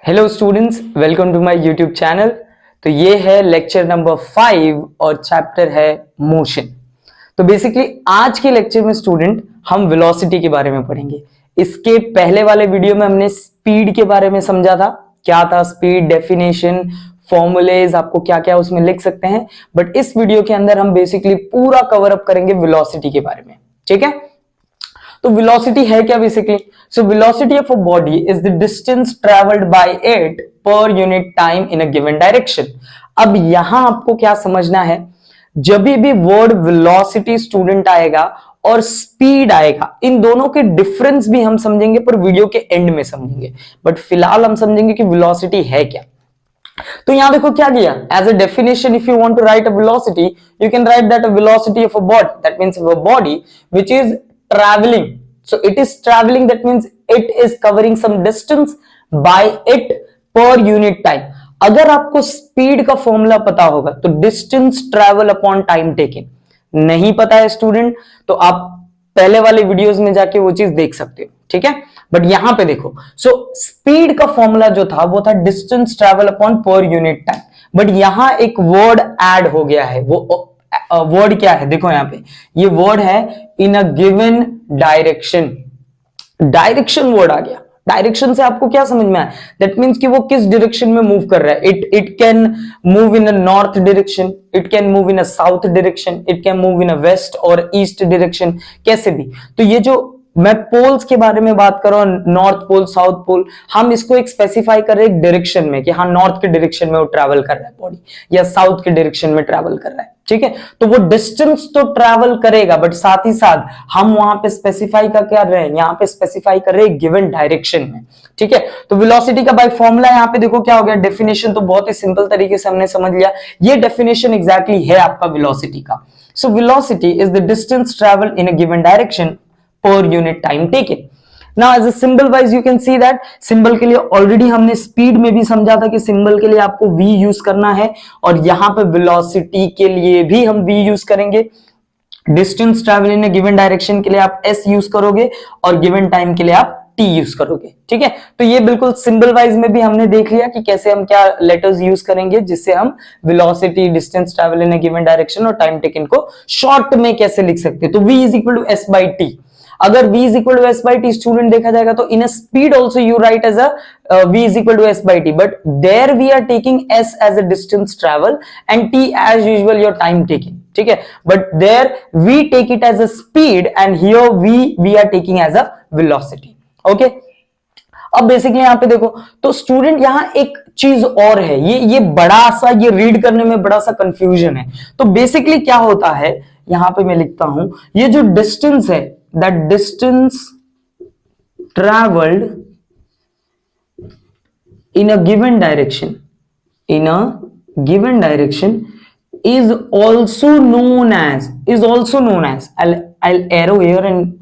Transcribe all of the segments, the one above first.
Hello students, welcome to my YouTube channel. तो ये है लेक्चर नंबर 5 और चैप्टर है मोशन। तो बेसिकली आज के लेक्चर में स्टूडेंट हम वेलोसिटी के बारे में पढ़ेंगे। इसके पहले वाले वीडियो में हमने स्पीड के बारे में समझा था, क्या था स्पीड, डेफिनेशन, फॉर्मूलेज, आपको क्या क्या उसमें लिख सकते हैं। बट इस वीडियो के अंदर हम बेसिकली पूरा कवर अप करेंगे वेलोसिटी के बारे में, ठीक है। तो वेलोसिटी है क्या basically? So velocity of a body is the distance travelled by it per unit time in a given direction. अब यहां आपको क्या समझना है, जब भी वर्ड वेलोसिटी स्टूडेंट आएगा और स्पीड आएगा, इन दोनों के डिफरेंस भी हम समझेंगे पर वीडियो के एंड में समझेंगे। बट फिलहाल हम समझेंगे कि वेलोसिटी है क्या। तो यहां देखो क्या किया, as a definition if you want to write a velocity you can write that a velocity of a body, that means a body which is traveling. So it is traveling, that means it is covering some distance by it per unit time. अगर आपको speed का formula पता होगा तो distance travel upon time taken, नहीं पता है student तो आप पहले वाले वीडियोस में जाके वो चीज देख सकते हो, ठीक है। बट यहां पे देखो, सो स्पीड का फॉर्मूला जो था वो था distance travel upon per unit time. But यहां एक वर्ड ऐड हो गया है, वो वर्ड क्या है देखो, यहां पे ये वर्ड है in a given direction. Direction word आ गया। डायरेक्शन से आपको क्या समझ में आया, दैट मींस कि वो किस डायरेक्शन में मूव कर रहा है। It can move in a north direction, it can move in a south direction, it can move in a west और ईस्ट डायरेक्शन, कैसे भी। तो ये जो मैं पोल्स के बारे में बात कर रहा हूं, नॉर्थ पोल, साउथ पोल, हम इसको एक स्पेसिफाई कर रहे हैं एक डायरेक्शन में कि हाँ नॉर्थ के डायरेक्शन में वो ट्रैवल कर रहा है बॉडी, या साउथ के डायरेक्शन में ट्रैवल कर रहा है, ठीक है। तो वो डिस्टेंस तो ट्रैवल करेगा बट साथ ही साथ हम वहां पे स्पेसिफाई कर क्या रहे हैं, यहां पे स्पेसिफाई कर रहे हैं गिवन डायरेक्शन में, ठीक है। तो वेलोसिटी का बाय फॉर्मूला यहां पे देखो क्या हो गया, डेफिनेशन तो बहुत ही सिंपल तरीके से हमने समझ लिया। ये डेफिनेशन एग्जैक्टली है आपका वेलोसिटी का। So velocity is the distance travel in a given direction per unit time taken. Now as a symbol wise you can see that symbol के लिए ऑलरेडी हमने स्पीड में भी समझा था कि सिंबल के लिए आपको v यूज करना है, और यहां पे वेलोसिटी के लिए भी हम v यूज करेंगे। Distance travel in given direction के लिए आप s यूज करोगे और गिवन टाइम के लिए आप t यूज करोगे, ठीक है। तो ये बिल्कुल सिंबल वाइज में भी हमने देख लिया कि कैसे हम क्या लेटर्स यूज करेंगे जिससे हम velocity, distance travel in given direction और टाइम टेकन को शॉर्ट में कैसे लिख सकते हैं। तो v is equal to s by t. अगर v is equal to s by t student देखा जाएगा तो in speed also you write as a v is equal to s by t, but there we are taking s as a distance travel and t as usual your time taking, ठीक है। But there we take it as a speed and here we are taking as a velocity, okay. अब basically यहां पे देखो तो student यहां एक चीज और है, ये बड़ा सा, ये रीड करने में बड़ा सा कंफ्यूजन है। तो बेसिकली क्या होता है, यहां पे मैं लिखता हूं ये जो डिस्टेंस है, that distance travelled in a given direction, in a given direction is also known as, I'll arrow here and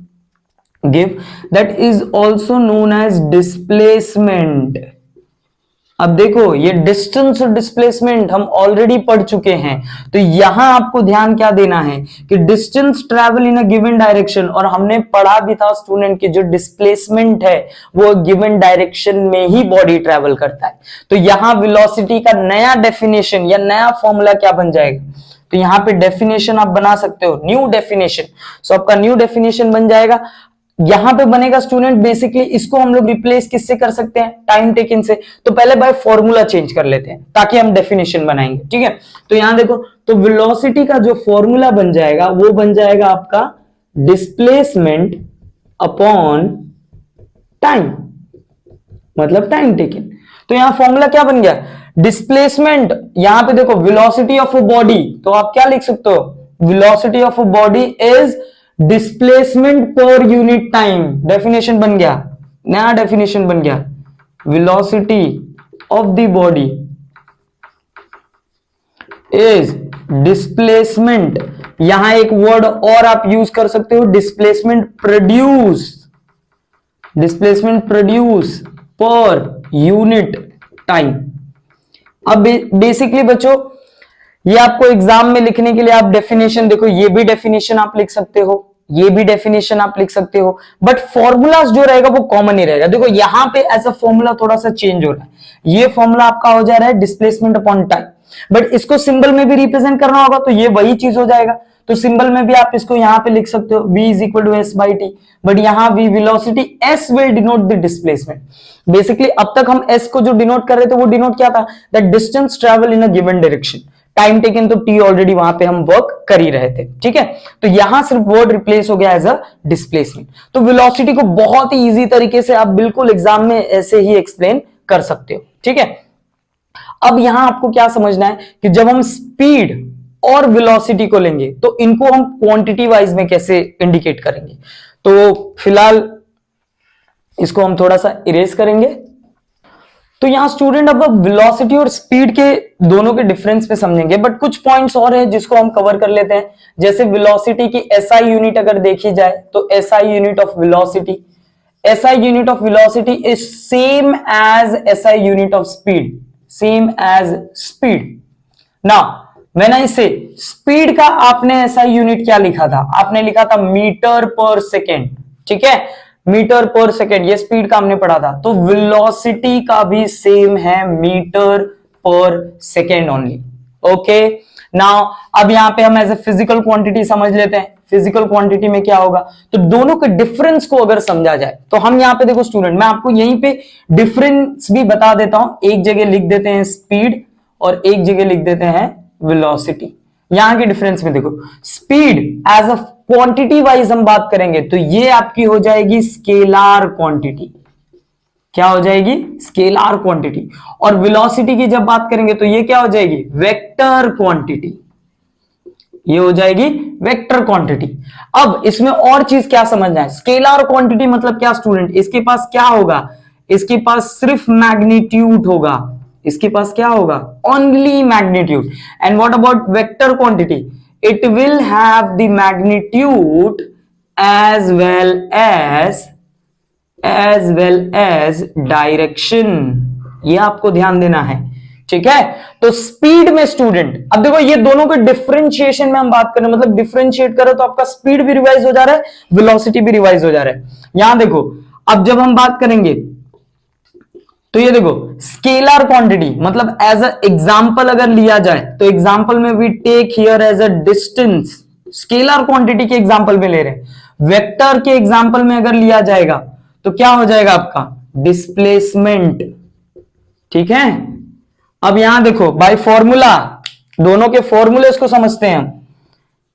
give, that is also known as displacement. अब देखो ये डिस्टेंस और डिस्प्लेसमेंट हम ऑलरेडी पढ़ चुके हैं, तो यहां आपको ध्यान क्या देना है कि distance travel in a given direction, और हमने पढ़ा भी था स्टूडेंट की जो डिस्प्लेसमेंट है वो गिवन डायरेक्शन में ही बॉडी ट्रैवल करता है। तो यहां वेलोसिटी का नया डेफिनेशन या नया फॉर्मूला क्या बन जाएगा, तो यहां पे डेफिनेशन आप बना सकते हो, न्यू डेफिनेशन। सो आपका न्यू डेफिनेशन बन जाएगा, यहां पे बनेगा स्टूडेंट, बेसिकली इसको हम लोग रिप्लेस किससे कर सकते हैं, टाइम टेकन से। तो पहले बाय फॉर्मूला चेंज कर लेते हैं ताकि हम डेफिनेशन बनाएंगे, ठीक है। तो यहां देखो, तो वेलोसिटी का जो फॉर्मूला बन जाएगा वो बन जाएगा आपका डिस्प्लेसमेंट अपॉन टाइम, मतलब टाइम टेकन। तो यहां फॉर्मूला क्या बन गया, डिस्प्लेसमेंट, यहां पे देखो वेलोसिटी ऑफ अ बॉडी, तो आप क्या लिख सकते हो, velocity of a body is displacement per unit time. Definition बन गया, नया डेफिनेशन बन गया, velocity of the body is displacement, यहां एक वर्ड और आप यूज कर सकते हो, displacement produce per unit time. अब बेसिकली बच्चों ये आपको एग्जाम में लिखने के लिए आप डेफिनेशन देखो, ये भी डेफिनेशन आप लिख सकते हो, ये भी डेफिनेशन आप लिख सकते हो, बट फॉर्मूलाज जो रहेगा वो कॉमन ही रहेगा। देखो यहां पे एज अ फॉर्मूला थोड़ा सा चेंज हो रहा है, ये फॉर्मूला आपका हो जा रहा है डिस्प्लेसमेंट अपॉन टाइम, बट इसको सिंबल में भी रिप्रेजेंट करना होगा तो ये वही चीज हो जाएगा। तो सिंबल में भी आप इसको यहां पे लिख सकते हो v is equal to s by t, but यहां v velocity, s will denote the displacement. Basically अब तक हम s को जो डिनोट कर रहे थे वो डिनोट क्या था, that distance travel in a given direction. Time taken तो t ऑलरेडी वहां पे हम वर्क कर ही रहे थे, ठीक है। तो यहां सिर्फ वर्ड रिप्लेस हो गया एज अ डिस्प्लेसमेंट। तो वेलोसिटी को बहुत ही इजी तरीके से आप बिल्कुल एग्जाम में ऐसे ही एक्सप्लेन कर सकते हो, ठीक है। अब यहां आपको क्या समझना है कि जब हम स्पीड और वेलोसिटी को लेंगे तो इनको हम क्वांटिटी वाइज में कैसे इंडिकेट करेंगे। तो फिलहाल इसको हम थोड़ा सा इरेज करेंगे। तो यहां स्टूडेंट अब वेलोसिटी और स्पीड के दोनों के डिफरेंस पे समझेंगे, बट कुछ पॉइंट्स और है जिसको हम कवर कर लेते हैं। जैसे वेलोसिटी की एसआई यूनिट अगर देखी जाए तो SI unit of velocity, SI unit of velocity is same as SI unit of speed, same as speed. Now when I say speed का आपने एसआई यूनिट क्या लिखा था, आपने लिखा था मीटर पर सेकेंड, ठीक है, मीटर पर सेकेंड, ये स्पीड का हमने पढ़ा था। तो वेलोसिटी का भी सेम है, मीटर पर सेकेंड ओनली। ओके, नाउ अब यहां पे हम एज ए फिजिकल क्वांटिटी समझ लेते हैं। फिजिकल क्वांटिटी में क्या होगा, तो दोनों के डिफरेंस को अगर समझा जाए तो हम यहां पे देखो स्टूडेंट, मैं आपको यहीं पे डिफरेंस भी बता देता हूं। एक जगह लिख देते हैं स्पीड और एक जगह लिख देते हैं वेलोसिटी। यहां के डिफरेंस में देखो, speed as a quantity wise हम बात करेंगे तो ये आपकी हो जाएगी स्केलार क्वांटिटी। क्या हो जाएगी, स्केलार क्वांटिटी। और वेलोसिटी की जब बात करेंगे तो ये क्या हो जाएगी, वेक्टर क्वांटिटी। ये हो जाएगी वेक्टर क्वांटिटी। अब इसमें और चीज क्या समझना है, स्केलार क्वांटिटी मतलब क्या स्टूडेंट, इसके पास क्या होगा, इसके पास सिर्फ मैग्नीट्यूड होगा, इसके पास क्या होगा, only magnitude. And what about vector quantity, it will have the magnitude as well as direction. ये आपको ध्यान देना है, ठीक है। तो स्पीड में स्टूडेंट, अब देखो ये दोनों के डिफरेंशिएशन में हम बात करें, मतलब डिफरेंशिएट करें तो आपका स्पीड भी रिवाइज हो जा रहा है, वेलोसिटी भी रिवाइज हो जा रहा है। यहां देखो, अब जब हम बात करेंगे तो ये देखो स्केलर क्वांटिटी, मतलब एज अ एग्जांपल अगर लिया जाए तो एग्जांपल में we take here as a distance, scalar quantity के एग्जांपल में ले रहे हैं। वेक्टर के एग्जांपल में अगर लिया जाएगा तो क्या हो जाएगा आपका डिस्प्लेसमेंट, ठीक है। अब यहां देखो बाय फॉर्मूला, दोनों के फॉर्मूलेस को समझते हैं हम,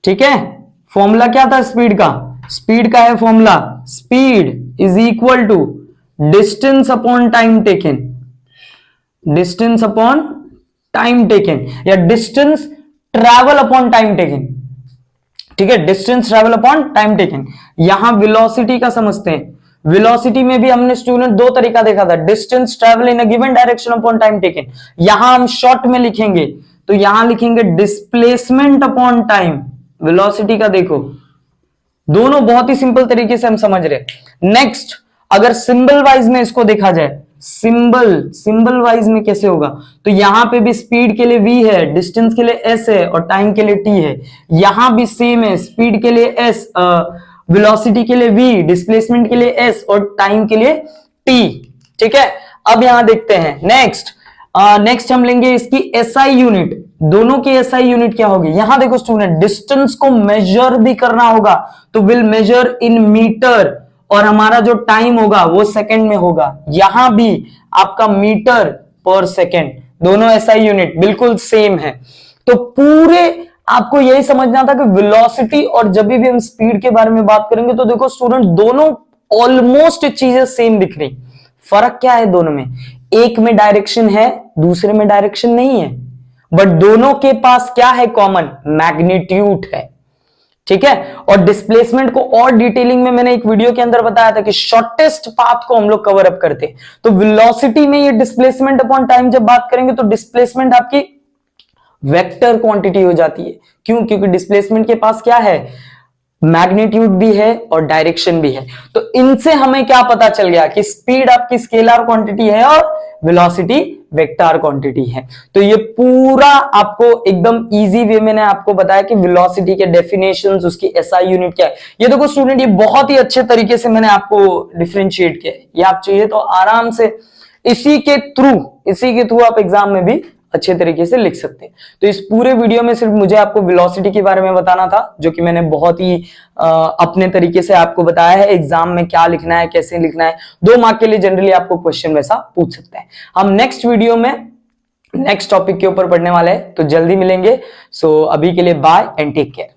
ठीक है। फॉर्मूला क्या था स्पीड का, स्पीड का है formula, speed is equal to distance upon time taken, distance upon time taken, या distance travel upon time taken, ठीक है, distance travel upon time taken. यहां वेलोसिटी का समझते हैं। वेलोसिटी में भी हमने स्टूडेंट दो तरीका देखा था, distance travel in a given direction upon time taken. यहां हम शॉर्ट में लिखेंगे तो यहां लिखेंगे डिस्प्लेसमेंट अपॉन टाइम। वेलोसिटी का देखो, दोनों बहुत ही सिंपल तरीके से हम समझ रहे। नेक्स्ट, अगर सिंबल वाइज में इसको देखा जाए, सिंबल वाइज में कैसे होगा, तो यहां पे भी स्पीड के लिए v है, डिस्टेंस के लिए s है और टाइम के लिए t है। यहां भी सेम है, स्पीड के लिए s, वेलोसिटी के लिए v, डिस्प्लेसमेंट के लिए s और टाइम के लिए t, ठीक है। अब यहां देखते हैं नेक्स्ट हम लेंगे इसकी SI यूनिट। दोनों की SI यूनिट क्या होगी, यहां देखो स्टूडेंट, डिस्टेंस को मेजर भी करना होगा तो विल मेजर इन मीटर, और हमारा जो टाइम होगा वो सेकंड में होगा। यहां भी आपका मीटर पर सेकंड, दोनों SI यूनिट बिल्कुल सेम है। तो पूरे आपको यही समझना था कि वेलोसिटी और जब भी हम स्पीड के बारे में बात करेंगे तो देखो स्टूडेंट, दोनों ऑलमोस्ट चीजें सेम दिख रही। फर्क क्या है दोनों में, एक में डायरेक्शन है, दूसरे में डायरेक्शन नहीं है, बट दोनों के पास क्या है कॉमन, मैग्नीट्यूड है, ठीक है। और डिस्प्लेसमेंट को और डिटेलिंग में मैंने एक वीडियो के अंदर बताया था कि शॉर्टेस्ट पाथ को हम लोग कवर अप करते हैं। तो वेलोसिटी में ये डिस्प्लेसमेंट अपॉन टाइम जब बात करेंगे तो डिस्प्लेसमेंट आपकी वेक्टर क्वांटिटी हो जाती है। क्यों, क्योंकि डिस्प्लेसमेंट के पास क्या है, मैग्नीट्यूड भी है और डायरेक्शन भी है। तो इनसे हमें क्या पता चल गया कि स्पीड आपकी स्केलर क्वांटिटी है और वेलोसिटी वेक्टर क्वांटिटी है। तो ये पूरा आपको एकदम इजी वे में आपको बताया कि वेलोसिटी के डेफिनेशंस, उसकी एसआई यूनिट क्या है। ये देखो स्टूडेंट, ये बहुत ही अच्छे तरीके से मैंने आपको डिफरेंशिएट किया है। ये आप चाहिए तो आराम से इसी के थ्रू आप एग्जाम में भी अच्छे तरीके से लिख सकते हैं। तो इस पूरे वीडियो में सिर्फ मुझे आपको वेलोसिटी के बारे में बताना था, जो कि मैंने बहुत ही अपने तरीके से आपको बताया है। एग्जाम में क्या लिखना है, कैसे लिखना है, 2 मार्क के लिए जनरली आपको क्वेश्चन वैसा पूछ सकता है। हम नेक्स्ट वीडियो में नेक्स्ट टॉपिक के ऊपर पढ़ने वाले हैं, तो जल्दी मिलेंगे। सो अभी के लिए बाय एंड टेक केयर।